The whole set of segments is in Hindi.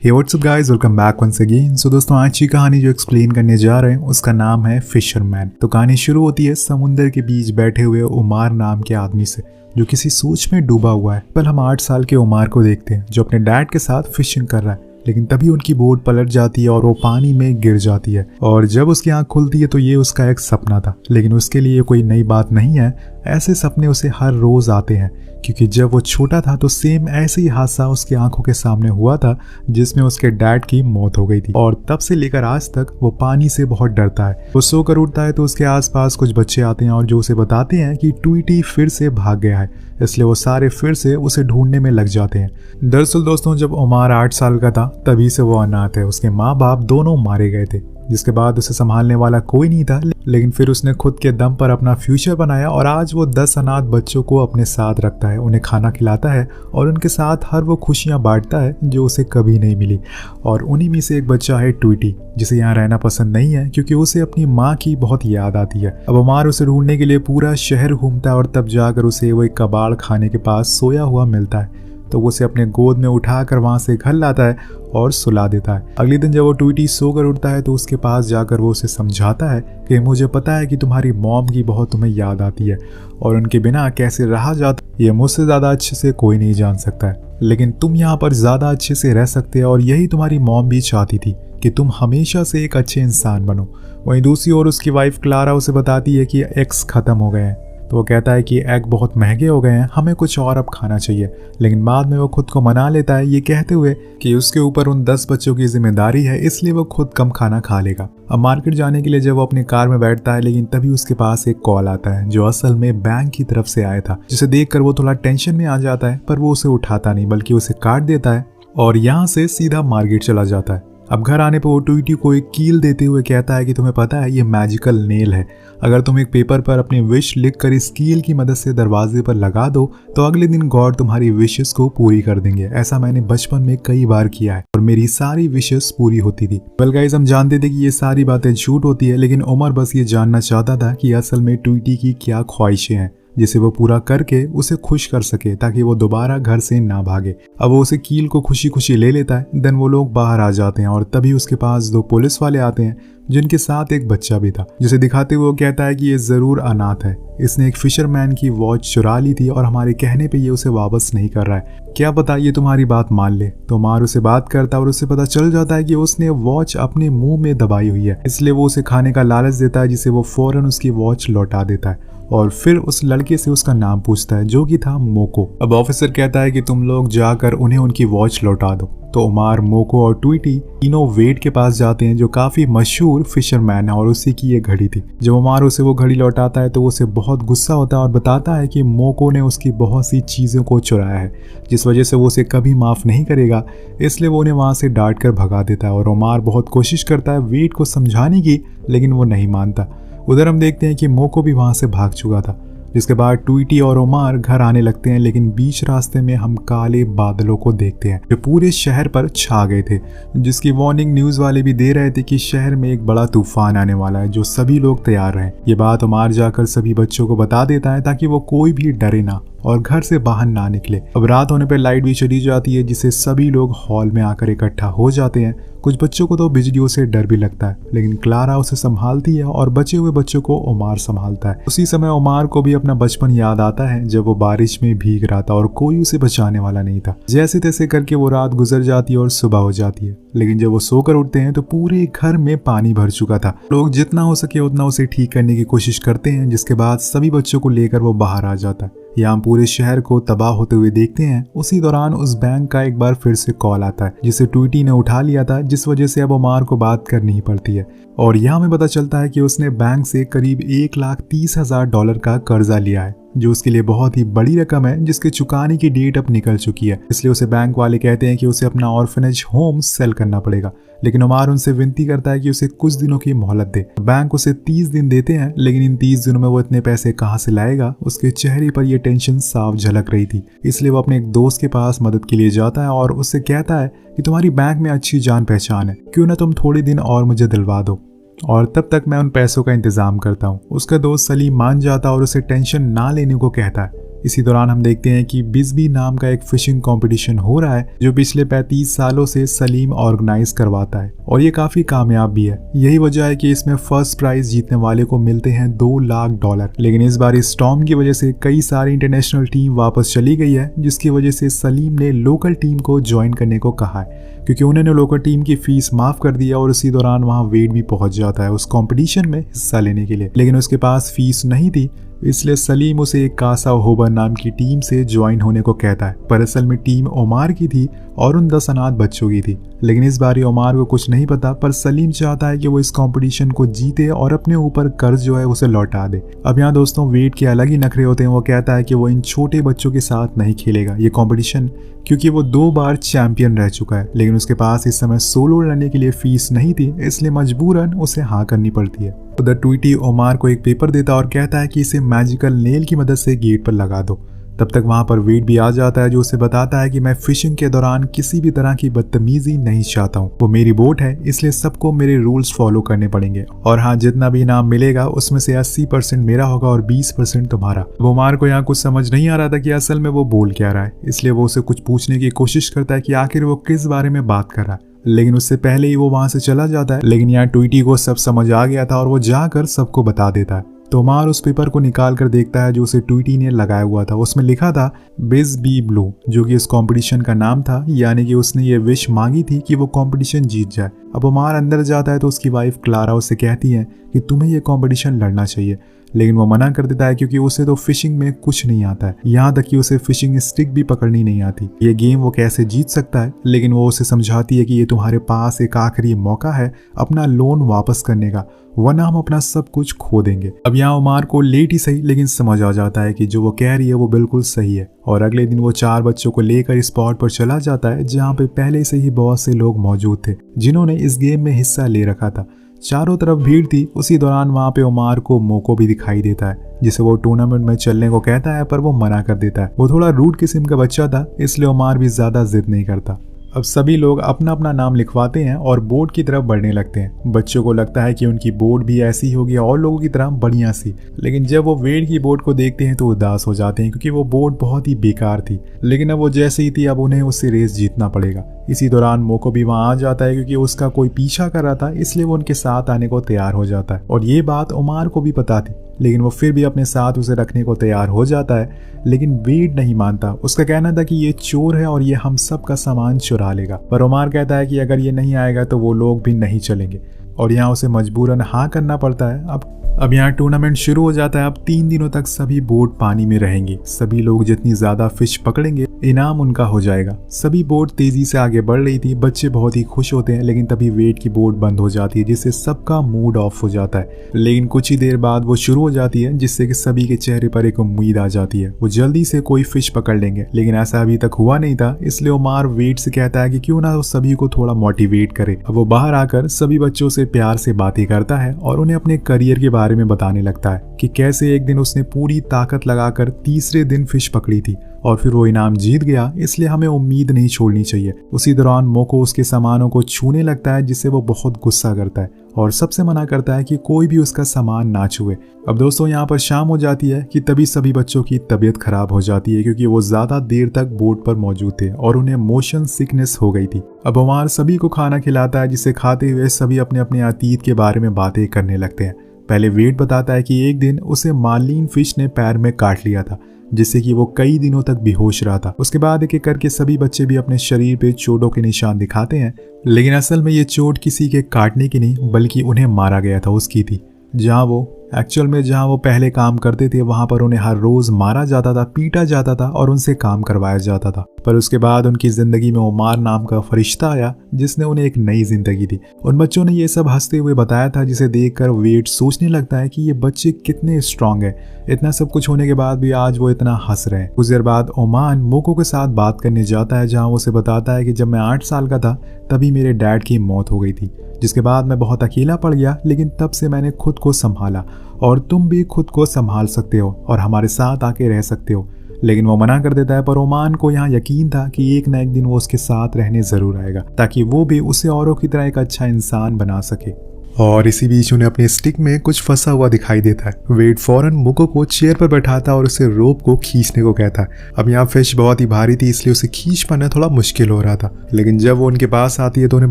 हे what's up guys, welcome back once again. So दोस्तों, आज की कहानी जो एक्सप्लेन करने जा रहे हैं उसका नाम है फिशरमैन। तो कहानी शुरू होती है समुंदर के बीच बैठे हुए उमार नाम के आदमी से, जो किसी सोच में डूबा हुआ है। कल हम 8 साल के उमार को देखते हैं जो अपने डैड के साथ फिशिंग कर रहा है, लेकिन तभी उनकी बोट पलट जाती है और वो पानी में गिर जाती है। और जब उसकी आंख खुलती है तो ये उसका एक सपना था, लेकिन उसके लिए कोई नई बात नहीं है। ऐसे सपने उसे हर रोज आते हैं, क्योंकि जब वो छोटा था तो सेम ऐसे ही हादसा उसकी आंखों के सामने हुआ था जिसमें उसके डैड की मौत हो गई थी। और तब से लेकर आज तक वो पानी से बहुत डरता है। वो सोकर उठता है तो उसके आसपास कुछ बच्चे आते हैं और जो उसे बताते हैं कि ट्वीटी फिर से भाग गया है, इसलिए वो सारे फिर से उसे ढूंढने में लग जाते हैं। दरअसल दोस्तों, जब उमार 8 साल का था तभी से वो अनाथ है। उसके माँ बाप दोनों मारे गए थे, जिसके बाद उसे संभालने वाला कोई नहीं था। लेकिन फिर उसने खुद के दम पर अपना फ्यूचर बनाया और आज वो 10 अनाथ बच्चों को अपने साथ रखता है, उन्हें खाना खिलाता है और उनके साथ हर वो खुशियां बांटता है जो उसे कभी नहीं मिली। और उन्हीं में से एक बच्चा है ट्वीटी, जिसे यहाँ रहना पसंद नहीं है क्योंकि उसे अपनी माँ की बहुत याद आती है। अब उमार उसे ढूंढने के लिए पूरा शहर घूमता है और तब जाकर उसे वो एक कबाड़ खाने के पास सोया हुआ मिलता है। तो वो उसे अपने गोद में उठाकर वहां से घर लाता है और सुला देता है। अगले दिन जब वो ट्वीटी सोकर उठता है तो उसके पास जाकर वो उसे समझाता है कि मुझे पता है कि तुम्हारी मॉम की बहुत तुम्हें याद आती है और उनके बिना कैसे रहा जाता ये मुझसे ज़्यादा अच्छे से कोई नहीं जान सकता है, लेकिन तुम यहाँ पर ज़्यादा अच्छे से रह सकते हो और यही तुम्हारी मॉम भी चाहती थी कि तुम हमेशा से एक अच्छे इंसान बनो। वहीं दूसरी ओर उसकी वाइफ क्लारा उसे बताती है कि एग्स ख़त्म हो गए हैं। तो वो कहता है कि एग बहुत महंगे हो गए हैं, हमें कुछ और अब खाना चाहिए। लेकिन बाद में वो खुद को मना लेता है, ये कहते हुए कि उसके ऊपर उन 10 बच्चों की जिम्मेदारी है, इसलिए वो खुद कम खाना खा लेगा। अब मार्केट जाने के लिए जब वो अपनी कार में बैठता है, लेकिन तभी उसके पास एक कॉल आता है जो असल में बैंक की तरफ से आया था, जिसे देखकर वो थोड़ा टेंशन में आ जाता है। पर वो उसे उठाता नहीं, बल्कि उसे काट देता है और यहाँ से सीधा मार्केट चला जाता है। अब घर आने पर वो ट्वीटी को एक कील देते हुए कहता है कि तुम्हें पता है ये मैजिकल नेल है, अगर तुम एक पेपर पर अपनी विश लिखकर इस कील की मदद से दरवाजे पर लगा दो तो अगले दिन गॉड तुम्हारी विशेस को पूरी कर देंगे। ऐसा मैंने बचपन में कई बार किया है और मेरी सारी विशेस पूरी होती थी। वेल गाइस, हम जानते थे कि ये सारी बातें झूठ होती है, लेकिन उमर बस ये जानना चाहता था कि असल में ट्वीटी की क्या ख्वाहिशें हैं जिसे वो पूरा करके उसे खुश कर सके ताकि वो दोबारा घर से ना भागे। अब वो उसे कील को खुशी खुशी ले लेता है। देन वो लोग बाहर आ जाते हैं और तभी उसके पास 2 पुलिस वाले आते हैं जिनके साथ एक बच्चा भी था, जिसे दिखाते हुए वो कहता है कि ये जरूर अनाथ है, इसने एक फिशरमैन की वॉच चुरा ली थी और हमारे कहने पे ये उसे वापस नहीं कर रहा है, क्या पता ये तुम्हारी बात मान ले। तो मार उसे बात करता है और उसे पता चल जाता है कि उसने वॉच अपने मुंह में दबाई हुई है, इसलिए वो उसे खाने का लालच देता है, जिसे वो फौरन उसकी वॉच लौटा देता है और फिर उस लड़के से उसका नाम पूछता है जो कि था मोको। अब ऑफिसर कहता है कि तुम लोग जाकर उन्हें उनकी वॉच लौटा दो। तो उमार, मोको और ट्वीटी तीनों वेड के पास जाते हैं जो काफी मशहूर फिशरमैन है और उसी की ये घड़ी थी। जब उमार उसे वो घड़ी लौटाता है तो उसे बहुत गुस्सा होता है और बताता है कि मोको ने उसकी बहुत सी चीज़ों को चुराया है, जिस वजह से वो उसे कभी माफ़ नहीं करेगा, इसलिए वो उन्हें वहाँ से डांट कर भगा देता है। और उमार बहुत कोशिश करता है वेड को समझाने की, लेकिन वो नहीं मानता। उधर हम देखते हैं कि मोको भी वहाँ से भाग चुका था, जिसके बाद ट्वीटी और उमार घर आने लगते हैं। लेकिन बीच रास्ते में हम काले बादलों को देखते हैं जो पूरे शहर पर छा गए थे, जिसकी वार्निंग न्यूज़ वाले भी दे रहे थे कि शहर में एक बड़ा तूफान आने वाला है, जो सभी लोग तैयार रहें। ये बात उमार जाकर सभी बच्चों को बता देता है ताकि वो कोई भी डरे ना और घर से बाहर ना निकले। अब रात होने पर लाइट भी चली जाती है, जिससे सभी लोग हॉल में आकर इकट्ठा हो जाते हैं। कुछ बच्चों को तो बिजलियों से डर भी लगता है, लेकिन क्लारा उसे संभालती है और बचे हुए बच्चों को उमार संभालता है। उसी समय उमार को भी अपना बचपन याद आता है जब वो बारिश में भीग रहा था और कोई उसे बचाने वाला नहीं था। जैसे तैसे करके वो रात गुजर जाती है और सुबह हो जाती है, लेकिन जब वो सोकर उठते हैं तो पूरे घर में पानी भर चुका था। लोग जितना हो सके उतना उसे ठीक करने की कोशिश करते हैं, जिसके बाद सभी बच्चों को लेकर वो बाहर आ जाता है। यहाँ पूरे शहर को तबाह होते हुए देखते हैं। उसी दौरान उस बैंक का एक बार फिर से कॉल आता है, जिसे ट्वीटी ने उठा लिया था, जिस वजह से अब उमार को बात करनी ही पड़ती है। और यहाँ हमें पता चलता है कि उसने बैंक से करीब $1,30,000 का कर्जा लिया है, जो उसके लिए बहुत ही बड़ी रकम है, जिसके चुकाने की डेट अब निकल चुकी है। इसलिए उसे बैंक वाले कहते हैं कि उसे अपना ऑर्फनेज होम सेल करना पड़ेगा, लेकिन उमार उनसे विनती करता है कि उसे कुछ दिनों की मोहलत दे। बैंक उसे 30 दिन देते हैं, लेकिन इन 30 दिनों में वो इतने पैसे कहाँ से लाएगा, उसके चेहरे पर यह टेंशन साफ झलक रही थी। इसलिए वो अपने एक दोस्त के पास मदद के लिए जाता है और उससे कहता है कि तुम्हारी बैंक में अच्छी जान पहचान है, क्यों ना तुम थोड़े दिन और मुझे दिलवा दो और तब तक मैं उन पैसों का इंतजाम करता हूँ। उसका दोस्त सलीम मान जाता और उसे टेंशन ना लेने को कहता है। इसी दौरान हम देखते हैं कि बिस्बी नाम का एक फिशिंग कंपटीशन हो रहा है जो पिछले 35 सालों से सलीम ऑर्गेनाइज करवाता है और ये काफी कामयाब भी है। यही वजह है कि इसमें फर्स्ट प्राइज जीतने वाले को मिलते हैं $2 लाख। लेकिन इस बार इस स्टॉर्म की वजह से कई सारी इंटरनेशनल टीम वापस चली गई है, जिसकी वजह से सलीम ने लोकल टीम को ज्वाइन करने को कहा है क्योंकि उन्होंने लोकल टीम की फीस माफ कर दिया और उसी दौरान वहां वेड भी पहुंच जाता है उस कंपटीशन में हिस्सा लेने के लिए। लेकिन उसके पास फीस नहीं थी, इसलिए सलीम उसे एक कासा होबर नाम की टीम से ज्वाइन होने को कहता है। पर असल में टीम ओमार की थी और उन 10 अनाथ बच्चों की थी। लेकिन इस बार ओमार को कुछ नहीं पता, पर सलीम चाहता है कि वो इस कंपटीशन को जीते और अपने ऊपर कर्ज जो है उसे लौटा दे। अब यहाँ दोस्तों वेड के अलग ही नखरे होते हैं। वो कहता है कि वो इन छोटे बच्चों के साथ नहीं खेलेगा ये कंपटीशन, क्योंकि वो 2 बार चैंपियन रह चुका है। लेकिन उसके पास इस समय सोलो लड़ने के लिए फीस नहीं थी, इसलिए मजबूरन उसे हाँ करनी पड़ती है। उधर ट्वीटी ओमार को एक पेपर देता और कहता है कि इसे मैजिकल नेल की मदद से गेट पर लगा दो। तब तक वहां पर वेड भी आ जाता है जो उसे बताता है कि मैं फिशिंग के दौरान किसी भी तरह की बदतमीजी नहीं चाहता हूँ। वो मेरी बोट है, इसलिए सबको मेरे रूल्स फॉलो करने पड़ेंगे और हाँ, जितना भी इनाम मिलेगा उसमें से 80% मेरा होगा और 20% तुम्हारा। ओमार को यहाँ कुछ समझ नहीं आ रहा था कि असल में वो बोल क्या रहा है, इसलिए वो उसे कुछ पूछने की कोशिश करता है कि आखिर वो किस बारे में बात कर रहा है। लेकिन उससे पहले ही वो वहां से चला जाता है। लेकिन यहाँ ट्वीटी को सब समझ आ गया था और वो जाकर सबको बता देता है। तो ओमार उस पेपर को निकाल कर देखता है जो उसे ट्वीटी ने लगाया हुआ था। उसमें लिखा था बिस बी ब्लू, जो कि इस कंपटीशन का नाम था, यानी कि उसने ये विश मांगी थी कि वो कंपटीशन जीत जाए। अब ओमार अंदर जाता है तो उसकी वाइफ क्लारा उसे कहती है कि तुम्हें ये कंपटीशन लड़ना चाहिए, लेकिन वो मना कर देता है क्योंकि उसे तो फिशिंग में कुछ नहीं आता है, यहाँ तक कि उसे फिशिंग स्टिक भी पकड़नी नहीं आती। ये गेम वो कैसे जीत सकता है। लेकिन वो उसे समझाती है कि ये तुम्हारे पास एक आखिरी मौका है अपना लोन वापस करने का, वरना हम अपना सब कुछ खो देंगे। अब यहाँ ओमार को लेट ही सही लेकिन समझ आ जाता है कि जो वो कह रही है वो बिल्कुल सही है और अगले दिन वो 4 बच्चों को लेकर स्पॉट पर चला जाता है जहाँ पे पहले से ही बहुत से लोग मौजूद थे जिन्होंने इस गेम में हिस्सा ले रखा था। चारों तरफ भीड़ थी। उसी दौरान वहां पे ओमार को मोको भी दिखाई देता है जिसे वो टूर्नामेंट में चलने को कहता है, पर वो मना कर देता है। वो थोड़ा रूड किस्म का बच्चा था, इसलिए ओमार भी ज्यादा जिद नहीं करता। अब सभी लोग अपना अपना नाम लिखवाते हैं और बोर्ड की तरफ बढ़ने लगते हैं। बच्चों को लगता है कि उनकी बोर्ड भी ऐसी होगी और लोगों की तरह बढ़िया सी, लेकिन जब वो वेड की बोर्ड को देखते हैं तो उदास हो जाते हैं क्योंकि वो बोर्ड बहुत ही बेकार थी। लेकिन अब वो जैसे ही थी, अब उन्हें उससे रेस जीतना पड़ेगा। इसी दौरान मोको भी वहां आ जाता है क्योंकि उसका कोई पीछा कर रहा था, इसलिए वो उनके साथ आने को तैयार हो जाता है और ये बात ओमार को भी पता थी, लेकिन वो फिर भी अपने साथ उसे रखने को तैयार हो जाता है। लेकिन वेड नहीं मानता। उसका कहना था कि ये चोर है और ये हम सब का सामान चुरा लेगा। पर ओमार कहता है कि अगर ये नहीं आएगा तो वो लोग भी नहीं चलेंगे और यहाँ उसे मजबूरन हाँ करना पड़ता है। अब यहाँ टूर्नामेंट शुरू हो जाता है। अब 3 दिनों तक सभी बोट पानी में रहेंगी। सभी लोग जितनी ज्यादा फिश पकड़ेंगे इनाम उनका हो जाएगा। सभी बोट तेजी से आगे बढ़ रही थी। बच्चे बहुत ही खुश होते हैं, लेकिन तभी वेड की बोट बंद हो जाती है जिससे सबका मूड ऑफ हो जाता है। लेकिन कुछ ही देर बाद वो शुरू हो जाती है जिससे कि सभी के चेहरे पर एक उम्मीद आ जाती है। वो जल्दी से कोई फिश पकड़ लेंगे, लेकिन ऐसा अभी तक हुआ नहीं था। इसलिए ओमार वेड से कहता है कि क्यों ना वो सभी को थोड़ा मोटिवेट करे। अब वो बाहर आकर सभी बच्चों से प्यार से बातें करता है और उन्हें अपने करियर के बारे में बताने लगता है कि कैसे एक दिन उसने पूरी ताकत लगाकर तीसरे दिन फिश पकड़ी थी और फिर वो इनाम जीत गया, इसलिए हमें उम्मीद नहीं छोड़नी चाहिए। उसी दौरान मोको उसके सामानों को छूने लगता है जिससे वो बहुत गुस्सा करता है और सबसे मना करता है कि कोई भी उसका सामान ना छुए। अब दोस्तों यहाँ पर शाम हो जाती है कि तभी सभी बच्चों की तबीयत खराब हो जाती है क्योंकि वो ज्यादा देर तक बोट पर मौजूद थे और उन्हें मोशन सिकनेस हो गई थी। अब ओमार सभी को खाना खिलाता है जिसे खाते हुए सभी अपने अपने अतीत के बारे में बातें करने लगते हैं। पहले वेड बताता है कि एक दिन उसे मार्लिन फिश ने पैर में काट लिया था जिससे कि वो कई दिनों तक बेहोश रहा था। उसके बाद एक एक करके सभी बच्चे भी अपने शरीर पे चोटों के निशान दिखाते हैं, लेकिन असल में ये चोट किसी के काटने की नहीं बल्कि उन्हें मारा गया था उसकी थी। जहाँ वो पहले काम करते थे वहां पर उन्हें हर रोज मारा जाता था, पीटा जाता था और उनसे काम करवाया जाता था। पर उसके बाद उनकी जिंदगी में ओमार नाम का फरिश्ता आया जिसने उन्हें एक नई जिंदगी दी। उन बच्चों ने ये सब हंसते हुए बताया था जिसे देखकर वेड सोचने लगता है कि ये बच्चे कितने स्ट्रांग है। इतना सब कुछ होने के बाद भी आज वो इतना हंस रहे हैं। कुछ देर बाद ओमान मोको के साथ बात करने जाता है जहाँ वो उसे बताता है कि जब मैं 8 साल का था तभी मेरे डैड की मौत हो गई थी, जिसके बाद मैं बहुत अकेला पड़ गया, लेकिन तब से मैंने खुद को संभाला और तुम भी खुद को संभाल सकते हो और हमारे साथ आके रह सकते हो। लेकिन वो मना कर देता है। पर ओमान को यहाँ यकीन था कि एक ना एक दिन वो उसके साथ रहने जरूर आएगा ताकि वो भी उसे औरों की तरह एक अच्छा इंसान बना सके। और इसी बीच उन्हें अपने स्टिक में कुछ फंसा हुआ दिखाई देता है। वेड फौरन मुको को चेयर पर बैठाता है और उसे रोप को खींचने को कहता है। अब यहाँ फिश बहुत ही भारी थी इसलिए उसे खींच पाना थोड़ा मुश्किल हो रहा था, लेकिन जब वो उनके पास आती है तो उन्हें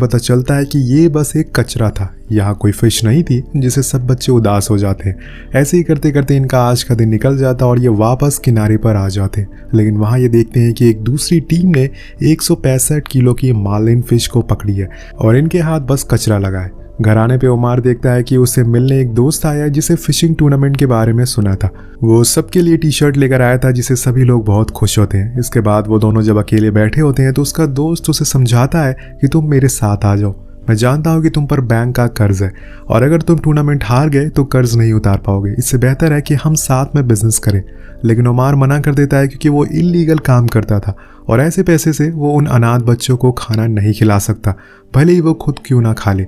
पता चलता है कि ये बस एक कचरा था, यहाँ कोई फिश नहीं थी, जिससे सब बच्चे उदास हो जाते हैं। ऐसे ही करते करते इनका आज का दिन निकल जाता और ये वापस किनारे पर आ जाते हैं, लेकिन वहाँ ये देखते हैं कि एक दूसरी टीम ने 165 किलो की मार्लिन फिश को पकड़ी है और इनके हाथ बस कचरा लगा है। घर आने पे उमार देखता है कि उसे मिलने एक दोस्त आया जिसे फिशिंग टूर्नामेंट के बारे में सुना था। वो सबके लिए टी शर्ट लेकर आया था जिसे सभी लोग बहुत खुश होते हैं। इसके बाद वो दोनों जब अकेले बैठे होते हैं तो उसका दोस्त उसे समझाता है कि तुम मेरे साथ आ जाओ, मैं जानता हूँ कि तुम पर बैंक का कर्ज है और अगर तुम टूर्नामेंट हार गए तो कर्ज नहीं उतार पाओगे, इससे बेहतर है कि हम साथ में बिजनेस करें। लेकिन उमार मना कर देता है क्योंकि वो इल्लीगल काम करता था और ऐसे पैसे से वो उन अनाथ बच्चों को खाना नहीं खिला सकता, भले ही वो खुद क्यों ना खा ले।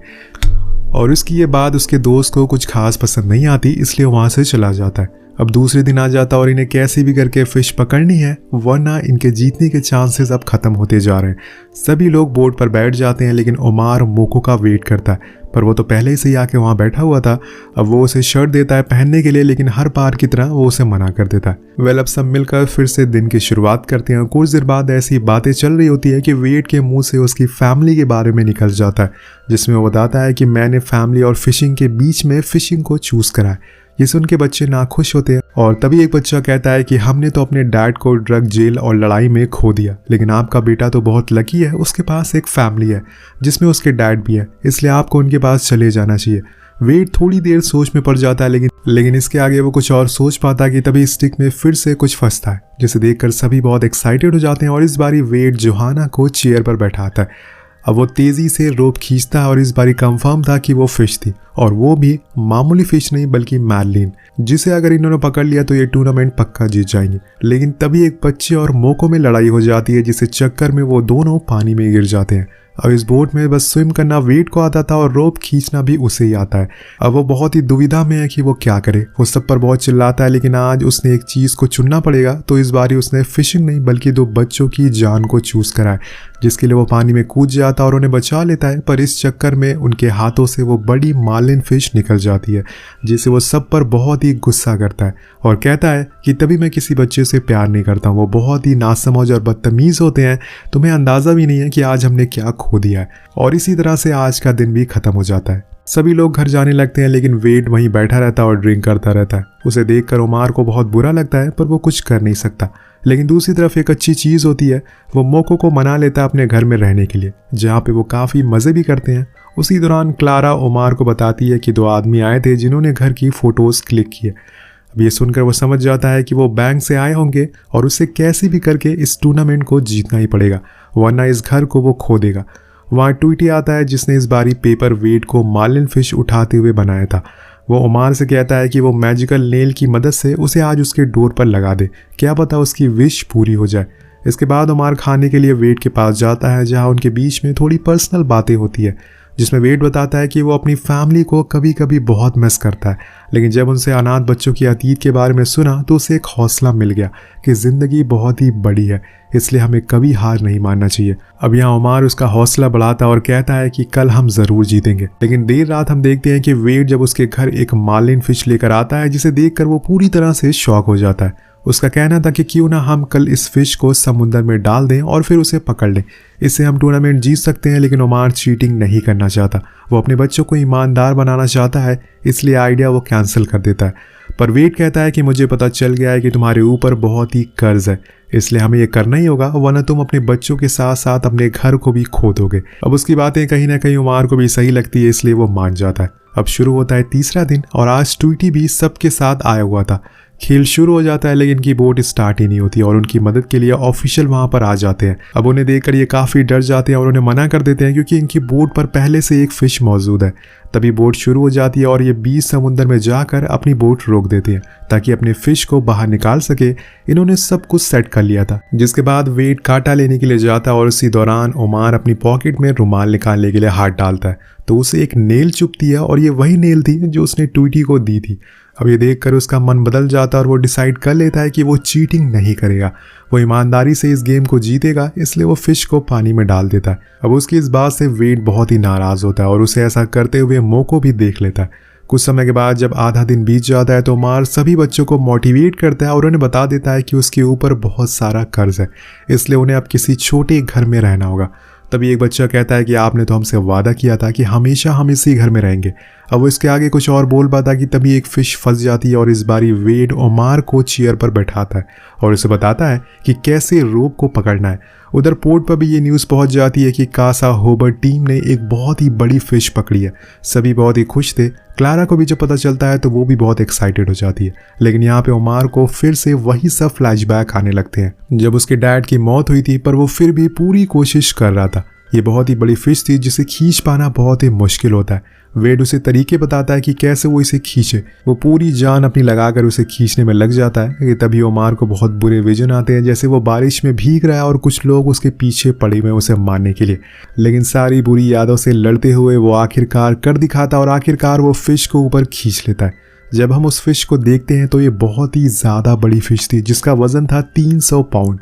और उसकी ये बात उसके दोस्त को कुछ खास पसंद नहीं आती, इसलिए वहाँ से चला जाता है। अब दूसरे दिन आ जाता और इन्हें कैसे भी करके फिश पकड़नी है, वरना इनके जीतने के चांसेस अब खत्म होते जा रहे हैं। सभी लोग बोट पर बैठ जाते हैं, लेकिन उमार मोको का वेट करता है, पर वो तो पहले से ही आके वहाँ बैठा हुआ था। अब वो उसे शर्ट देता है पहनने के लिए, लेकिन हर बार की तरह वो उसे मना कर देता है। अब सब मिलकर फिर से दिन की शुरुआत करते हैं। कुछ देर बाद ऐसी बातें चल रही होती है कि वेट के मुंह से उसकी फैमिली के बारे में निकल जाता है, जिसमें वो बताता है कि मैंने फैमिली और फिशिंग के बीच में फिशिंग को चूज करा है। ये सुन के बच्चे नाखुश होते हैं और तभी एक बच्चा कहता है कि हमने तो अपने डैड को ड्रग, जेल और लड़ाई में खो दिया, लेकिन आपका बेटा तो बहुत लकी है, उसके पास एक फैमिली है जिसमें उसके डैड भी है, इसलिए आपको उनके पास चले जाना चाहिए। वेड थोड़ी देर सोच में पड़ जाता है, लेकिन इसके आगे वो कुछ और सोच पाता कि तभी स्टिक में फिर से कुछ फंसता है, जिसे देखकर सभी बहुत एक्साइटेड हो जाते हैं और इस बारी वेड जोहाना को चेयर पर बैठाता है। अब वो तेजी से रोप खींचता है और इस बारी कंफर्म था कि वो फिश थी, और वो भी मामूली फिश नहीं बल्कि मार्लिन, जिसे अगर इन्होंने पकड़ लिया तो ये टूर्नामेंट पक्का जीत जाएंगे। लेकिन तभी एक बच्चे और मोको में लड़ाई हो जाती है, जिससे चक्कर में वो दोनों पानी में गिर जाते हैं। अब इस बोट में बस स्विम करना वेड को आता था और रोप खींचना भी उसे ही आता है। अब वो बहुत ही दुविधा में है कि वो क्या करे। वो सब पर बहुत चिल्लाता है, लेकिन आज उसने एक चीज़ को चुनना पड़ेगा, तो इस बारी उसने फिशिंग नहीं बल्कि 2 बच्चों की जान को चूज करा है, जिसके लिए वो पानी में कूद जाता है और उन्हें बचा लेता है। पर इस चक्कर में उनके हाथों से वो बड़ी मार्लिन फिश निकल जाती है, जिससे वो सब पर बहुत ही गुस्सा करता है और कहता है कि तभी मैं किसी बच्चे से प्यार नहीं करता हूँ, वो बहुत ही नासमझ और बदतमीज़ होते हैं, तुम्हें अंदाज़ा भी नहीं है कि आज हमने क्या खो दिया है। और इसी तरह से आज का दिन भी खत्म हो जाता है। सभी लोग घर जाने लगते हैं, लेकिन वेड वहीं बैठा रहता है और ड्रिंक करता रहता है। उसे देखकर उमार को बहुत बुरा लगता है, पर वो कुछ कर नहीं सकता। लेकिन दूसरी तरफ एक अच्छी चीज़ होती है, वो मोको को मना लेता है अपने घर में रहने के लिए, जहाँ पे वो काफ़ी मज़े भी करते हैं। उसी दौरान क्लारा उमार को बताती है कि 2 आदमी आए थे जिन्होंने घर की फ़ोटोज़ क्लिक किए। अब ये सुनकर वो समझ जाता है कि वो बैंक से आए होंगे और उसे कैसे भी करके इस टूर्नामेंट को जीतना ही पड़ेगा, वरना इस घर को वो खो देगा। वहाँ ट्वीटी आता है जिसने इस बारी पेपर वेट को मार्लिन फिश उठाते हुए बनाया था। वो उमार से कहता है कि वो मैजिकल नेल की मदद से उसे आज उसके डोर पर लगा दे, क्या पता उसकी विश पूरी हो जाए। इसके बाद उमार खाने के लिए वेट के पास जाता है, जहाँ उनके बीच में थोड़ी पर्सनल बातें होती है, जिसमें वेट बताता है कि वो अपनी फैमिली को कभी कभी बहुत मिस करता है, लेकिन जब उनसे अनाथ बच्चों की अतीत के बारे में सुना तो उसे एक हौसला मिल गया कि ज़िंदगी बहुत ही बड़ी है, इसलिए हमें कभी हार नहीं मानना चाहिए। अब यहाँ उमार उसका हौसला बढ़ाता और कहता है कि कल हम ज़रूर जीतेंगे। लेकिन देर रात हम देखते हैं कि वेट जब उसके घर एक मार्लिन फिश लेकर आता है, जिसे देखकर वो पूरी तरह से शॉक हो जाता है। उसका कहना था कि क्यों ना हम कल इस फिश को समुद्र में डाल दें और फिर उसे पकड़ लें, इससे हम टूर्नामेंट जीत सकते हैं। लेकिन उमार चीटिंग नहीं करना चाहता, वो अपने बच्चों को ईमानदार बनाना चाहता है, इसलिए आइडिया वो कैंसिल कर देता है। पर वेट कहता है कि मुझे पता चल गया है कि तुम्हारे ऊपर बहुत ही कर्ज है, इसलिए हमें ये करना ही होगा, वरना तुम अपने बच्चों के साथ साथ अपने घर को भी खो दोगे। अब उसकी बातें कहीं ना कहीं उमार को भी सही लगती है, इसलिए वो मान जाता है। अब शुरू होता है तीसरा दिन और आज ट्वीटी भी सबके साथ आया हुआ था। खेल शुरू हो जाता है, लेकिन इनकी बोट स्टार्ट ही नहीं होती और उनकी मदद के लिए ऑफिशियल वहां पर आ जाते हैं। अब उन्हें देखकर ये काफ़ी डर जाते हैं और उन्हें मना कर देते हैं, क्योंकि इनकी बोट पर पहले से एक फिश मौजूद है। तभी बोट शुरू हो जाती है और ये बीच समुद्र में जाकर अपनी बोट रोक देते हैं ताकि अपने फिश को बाहर निकाल सके। इन्होंने सब कुछ सेट कर लिया था। जिसके बाद वेट कांटा लेने के लिए जाता है और उसी दौरान उमार अपनी पॉकेट में रुमाल निकालने के लिए हाथ डालता है, तो उसे एक नेल चुभती है और ये वही नेल थी जो उसने ट्वीटी को दी थी। अब ये देखकर उसका मन बदल जाता है और वो डिसाइड कर लेता है कि वो चीटिंग नहीं करेगा, वो ईमानदारी से इस गेम को जीतेगा, इसलिए वो फिश को पानी में डाल देता है। अब उसकी इस बात से वेड बहुत ही नाराज़ होता है और उसे ऐसा करते हुए मोको भी देख लेता है। कुछ समय के बाद जब आधा दिन बीत जाता है तो ओमार सभी बच्चों को मोटिवेट करता है और उन्हें बता देता है कि उसके ऊपर बहुत सारा कर्ज है, इसलिए उन्हें अब किसी छोटे घर में रहना होगा। तभी एक बच्चा कहता है कि आपने तो हमसे वादा किया था कि हमेशा हम इसी घर में रहेंगे। अब वो इसके आगे कुछ और बोल पाता कि तभी एक फिश फंस जाती है और इस बारी वेड ओमार को चेयर पर बैठाता है और उसे बताता है कि कैसे रोप को पकड़ना है। उधर पोर्ट पर भी ये न्यूज़ पहुंच जाती है कि कासा होबर टीम ने एक बहुत ही बड़ी फिश पकड़ी है। सभी बहुत ही खुश थे। क्लारा को भी जब पता चलता है तो वो भी बहुत एक्साइटेड हो जाती है, लेकिन यहाँ पे ओमार को फिर से वही सब फ्लैशबैक आने लगते हैं जब उसके डैड की मौत हुई थी, पर वो फिर भी पूरी कोशिश कर रहा था। ये बहुत ही बड़ी फिश थी जिसे खींच पाना बहुत ही मुश्किल होता है। वेड उसे तरीके बताता है कि कैसे वो इसे खींचे। वो पूरी जान अपनी लगाकर उसे खींचने में लग जाता है कि तभी ओमार को बहुत बुरे विजन आते हैं, जैसे वो बारिश में भीग रहा है और कुछ लोग उसके पीछे पड़े हुए उसे मारने के लिए। लेकिन सारी बुरी यादों से लड़ते हुए वो आखिरकार कर दिखाता और आखिरकार वो फिश को ऊपर खींच लेता है। जब हम उस फिश को देखते हैं तो ये बहुत ही ज़्यादा बड़ी फिश थी जिसका वजन था 300 पाउंड।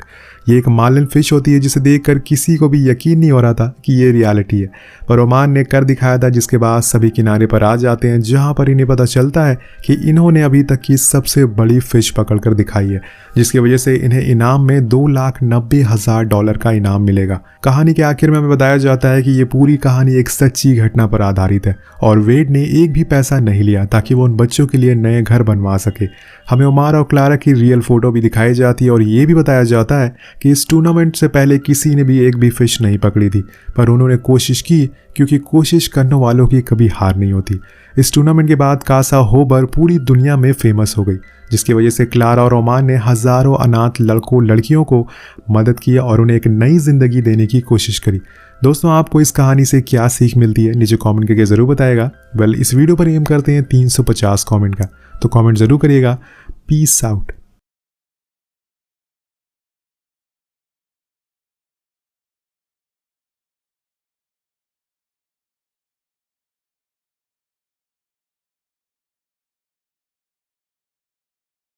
ये एक मालन फिश होती है जिसे देखकर किसी को भी यकीन नहीं हो रहा था कि ये रियलिटी है, पर ओमान ने कर दिखाया था, जिसके बाद सभी किनारे पर आ जाते हैं जहां पर इन्हें पता चलता है कि इन्होंने अभी तक की सबसे बड़ी फिश पकड़कर दिखाई है, जिसकी वजह से इन्हें इनाम में $2,90,000 का इनाम मिलेगा। कहानी के आखिर में हमें बताया जाता है कि ये पूरी कहानी एक सच्ची घटना पर आधारित है और वेड ने एक भी पैसा नहीं लिया ताकि वो उन बच्चों के लिए नए घर बनवा सके। हमें ओमार और क्लारा की रियल फोटो भी दिखाई जाती है और ये भी बताया जाता है कि इस टूर्नामेंट से पहले किसी ने भी एक भी फिश नहीं पकड़ी थी, पर उन्होंने कोशिश की क्योंकि कोशिश करने वालों की कभी हार नहीं होती। इस टूर्नामेंट के बाद कासा होबर पूरी दुनिया में फेमस हो गई, जिसकी वजह से क्लारा और ओमान ने हज़ारों अनाथ लड़कों लड़कियों को मदद की और उन्हें एक नई ज़िंदगी देने की कोशिश करी। दोस्तों, आपको इस कहानी से क्या सीख मिलती है नीचे कमेंट करके ज़रूर बताएगा। इस वीडियो पर एम करते हैं 350 कमेंट का, तो कमेंट ज़रूर करिएगा। Peace out.